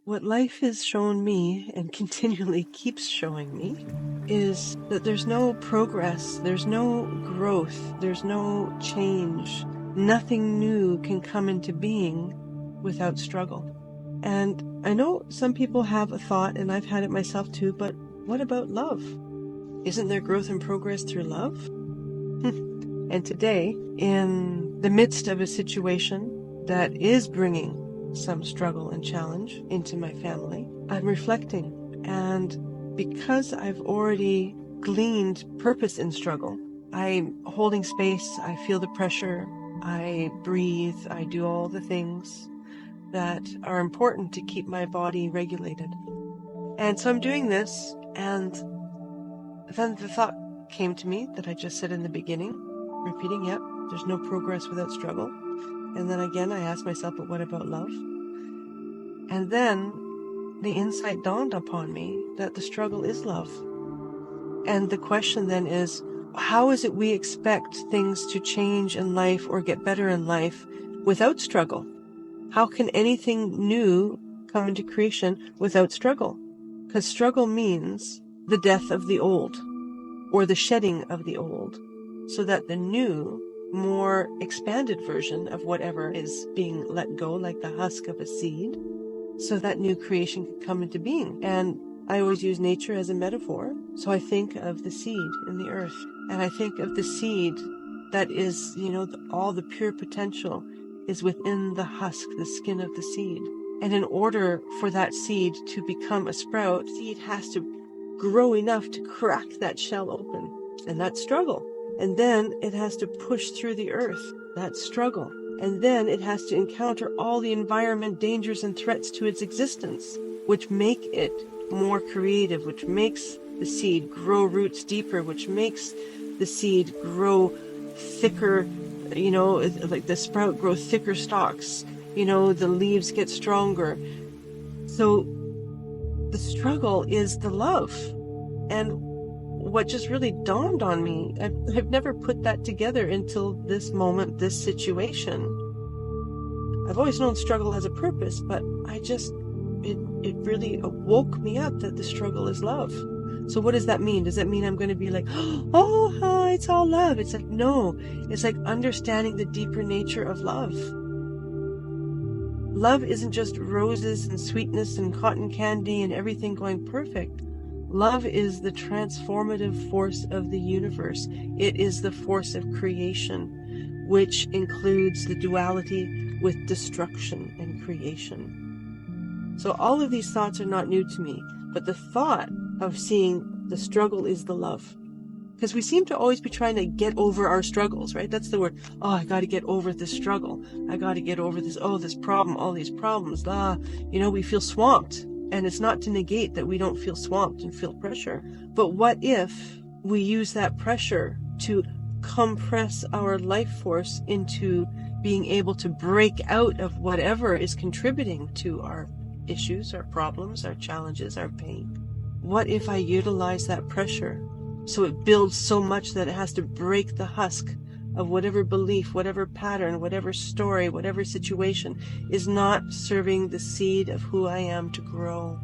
What life has shown me and continually keeps showing me is that there's no progress, there's no growth, there's no change. Nothing new can come into being without struggle. And I know some people have a thought, and I've had it myself too, but what about love? Isn't there growth and progress through love? And today, in the midst of a situation that is bringing some struggle and challenge into my family, I'm reflecting. And because I've already gleaned purpose in struggle, I'm holding space, I feel the pressure, I breathe, I do all the things that are important to keep my body regulated. And so I'm doing this, and then the thought came to me that I just said in the beginning, repeating, yep, there's no progress without struggle. And then again, I asked myself, but what about love? And then the insight dawned upon me that the struggle is love. And the question then is, how is it we expect things to change in life or get better in life without struggle? How can anything new come into creation without struggle? Because struggle means the death of the old, or the shedding of the old, so that the new, more expanded version of whatever is being let go, like the husk of a seed, so that new creation can come into being. And I always use nature as a metaphor. So I think of the seed in the earth, and I think of the seed that is, all the pure potential is within the husk, the skin of the seed. And in order for that seed to become a sprout, the seed has to grow enough to crack that shell open. And that's struggle. And then it has to push through the earth. That's struggle. And then it has to encounter all the environment dangers and threats to its existence, which make it more creative, which makes the seed grow roots deeper, which makes the seed grow thicker, like the sprout grow thicker stalks, the leaves get stronger. So the struggle is the love. And what just really dawned on me, I've never put that together until this moment, this situation. I've always known struggle has a purpose, but it really awoke me up that the struggle is love. So what does that mean? Does that mean I'm going to be like, oh, it's all love? It's like, no, it's like understanding the deeper nature of love. Love isn't just roses and sweetness and cotton candy and everything going perfect. Love is the transformative force of the universe. It is the force of creation, which includes the duality with destruction and creation. So all of these thoughts are not new to me, but the thought of seeing the struggle is the love. Because we seem to always be trying to get over our struggles, right? That's the word. Oh, I got to get over this struggle. I got to get over this, this problem, all these problems. We feel swamped. And it's not to negate that we don't feel swamped and feel pressure. But what if we use that pressure to compress our life force into being able to break out of whatever is contributing to our issues, our problems, our challenges, our pain? What if I utilize that pressure so it builds so much that it has to break the husk of whatever belief, whatever pattern, whatever story, whatever situation is not serving the seed of who I am to grow?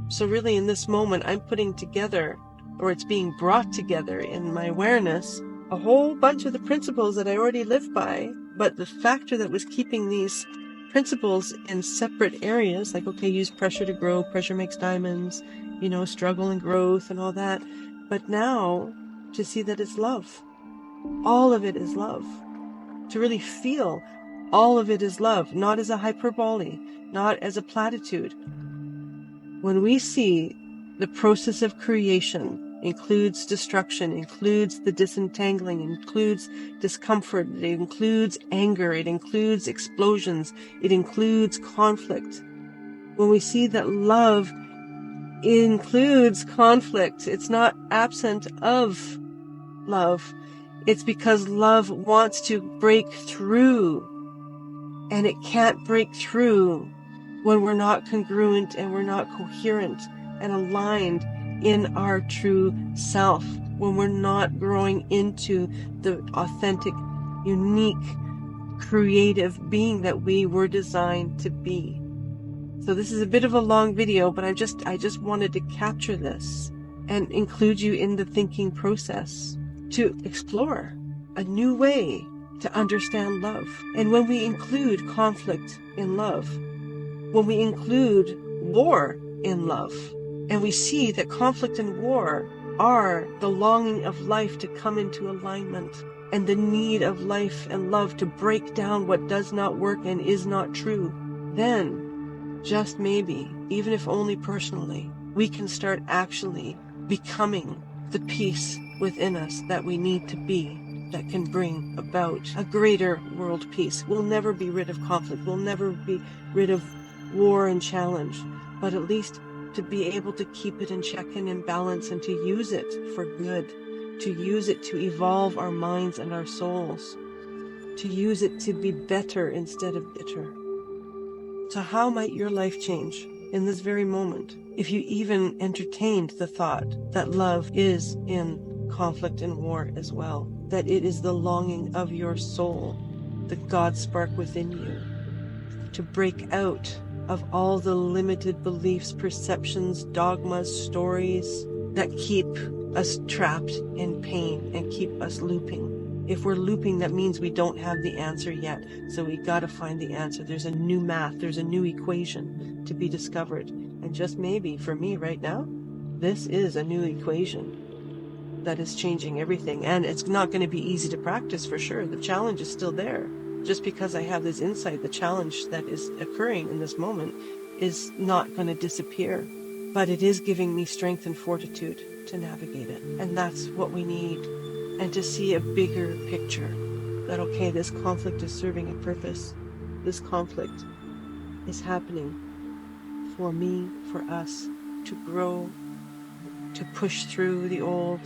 So really in this moment, I'm putting together, or it's being brought together in my awareness, a whole bunch of the principles that I already live by, but the factor that was keeping these principles in separate areas, like, okay, use pressure to grow, pressure makes diamonds, struggle and growth and all that. But now to see that it's love. All of it is love. To really feel all of it is love, not as a hyperbole, not as a platitude. When we see the process of creation includes destruction, includes the disentangling, includes discomfort, it includes anger, it includes explosions, it includes conflict. When we see that love includes conflict, it's not absent of love. It's because love wants to break through, and it can't break through when we're not congruent and we're not coherent and aligned in our true self, when we're not growing into the authentic, unique, creative being that we were designed to be. So this is a bit of a long video, but I just wanted to capture this and include you in the thinking process to explore a new way to understand love. And when we include conflict in love, when we include war in love, and we see that conflict and war are the longing of life to come into alignment, and the need of life and love to break down what does not work and is not true, then just maybe, even if only personally, we can start actually becoming the peace within us that we need to be, that can bring about a greater world peace. We'll never be rid of conflict. We'll never be rid of war and challenge, but at least to be able to keep it in check and in balance, and to use it for good, to use it to evolve our minds and our souls, to use it to be better instead of bitter. So how might your life change in this very moment if you even entertained the thought that love is in conflict and war as well, that it is the longing of your soul, the God spark within you, to break out of all the limited beliefs, perceptions, dogmas, stories that keep us trapped in pain and keep us looping. If we're looping, that means we don't have the answer yet. So we got to find the answer. There's a new math, there's a new equation to be discovered. And just maybe for me right now, this is a new equation that is changing everything. And it's not going to be easy to practice for sure. The challenge is still there. Just because I have this insight, the challenge that is occurring in this moment is not going to disappear. But it is giving me strength and fortitude to navigate it. And that's what we need. And to see a bigger picture that, okay, this conflict is serving a purpose. This conflict is happening for me, for us, to grow, to push through the old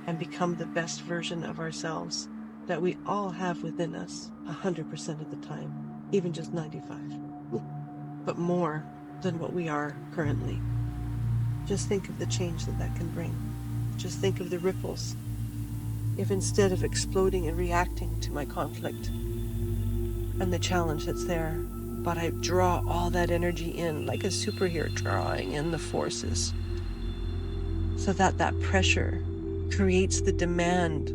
and become the best version of ourselves that we all have within us 100% of the time, even just 95, but more than what we are currently. Just think of the change that that can bring. Just think of the ripples. If instead of exploding and reacting to my conflict and the challenge that's there, but I draw all that energy in like a superhero drawing in the forces, so that that pressure creates the demand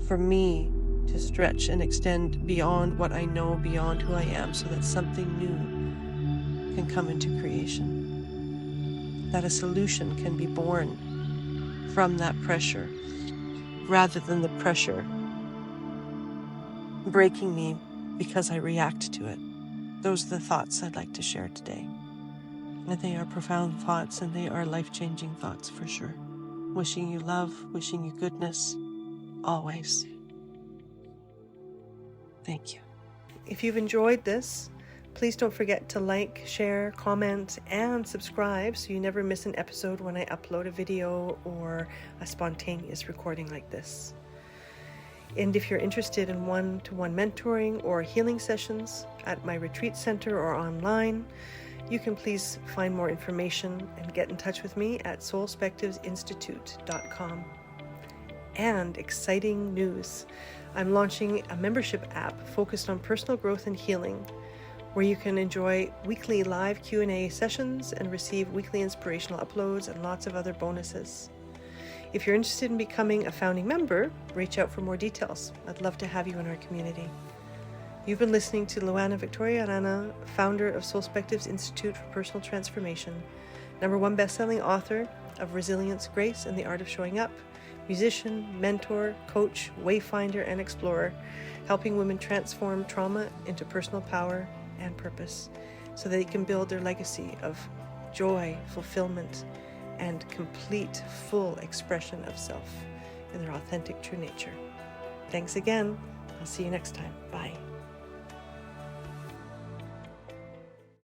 for me to stretch and extend beyond what I know, beyond who I am, so that something new can come into creation, that a solution can be born from that pressure, rather than the pressure breaking me because I react to it. Those are the thoughts I'd like to share today. And they are profound thoughts, and they are life-changing thoughts for sure. Wishing you love, wishing you goodness, always. Thank you. If you've enjoyed this, please don't forget to like, share, comment, and subscribe so you never miss an episode when I upload a video or a spontaneous recording like this. And if you're interested in one-to-one mentoring or healing sessions at my retreat center or online, you can please find more information and get in touch with me at soulspectivesinstitute.com. And exciting news! I'm launching a membership app focused on personal growth and healing, where you can enjoy weekly live Q&A sessions and receive weekly inspirational uploads and lots of other bonuses. If you're interested in becoming a founding member, reach out for more details. I'd love to have you in our community. You've been listening to Luana Victoria Arana, founder of Soulspectives Institute for Personal Transformation, #1 best-selling author of Resilience, Grace, and the Art of Showing Up, musician, mentor, coach, wayfinder, and explorer, helping women transform trauma into personal power and purpose so they can build their legacy of joy, fulfillment, and complete, full expression of self in their authentic, true nature. Thanks again. I'll see you next time. Bye.